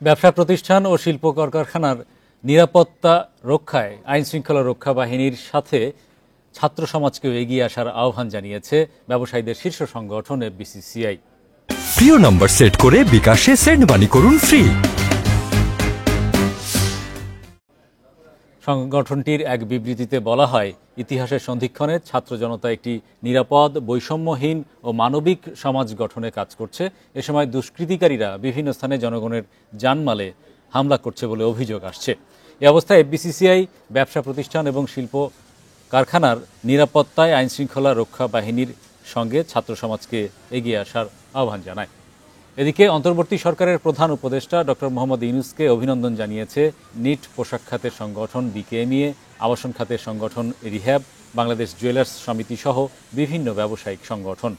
ব্যবসা প্রতিষ্ঠান ও শিল্প কলকারখানার নিরাপত্তা রক্ষায় আইনশৃঙ্খলা রক্ষা বাহিনীর সাথে ছাত্র সমাজকেও এগিয়ে আসার আহ্বান জানিয়েছে ব্যবসায়ীদের শীর্ষ সংগঠন এফবিসিসিআই। প্রিয় নম্বর সেট করে বিকাশে সেন্ড মানি করুন ফ্রি। সংগঠনটির এক বিবৃতিতে বলা হয়, ইতিহাসের সন্ধিক্ষণে ছাত্র জনতা একটি নিরাপদ, বৈষম্যহীন ও মানবিক সমাজ গঠনে কাজ করছে। এ সময় দুষ্কৃতিকারীরা বিভিন্ন স্থানে জনগণের জানমালে হামলা করছে বলে অভিযোগ আসছে। এ অবস্থায় এফবিসিসিআই ব্যবসা প্রতিষ্ঠান এবং শিল্প কারখানার নিরাপত্তায় আইনশৃঙ্খলা রক্ষা বাহিনীর সঙ্গে ছাত্র সমাজকে এগিয়ে আসার আহ্বান জানায়। এদিকে অন্তর্বর্তী সরকারের প্রধান উপদেষ্টা ডক্টর মোহাম্মদ ইউনূসকে অভিনন্দন জানিয়েছে নিট পোশাক খাতের সংগঠন বিকেএমইএ, আবাসন খাতের সংগঠন রিহ্যাব, বাংলাদেশ জুয়েলার্স সমিতি সহ বিভিন্ন ব্যবসায়িক সংগঠন।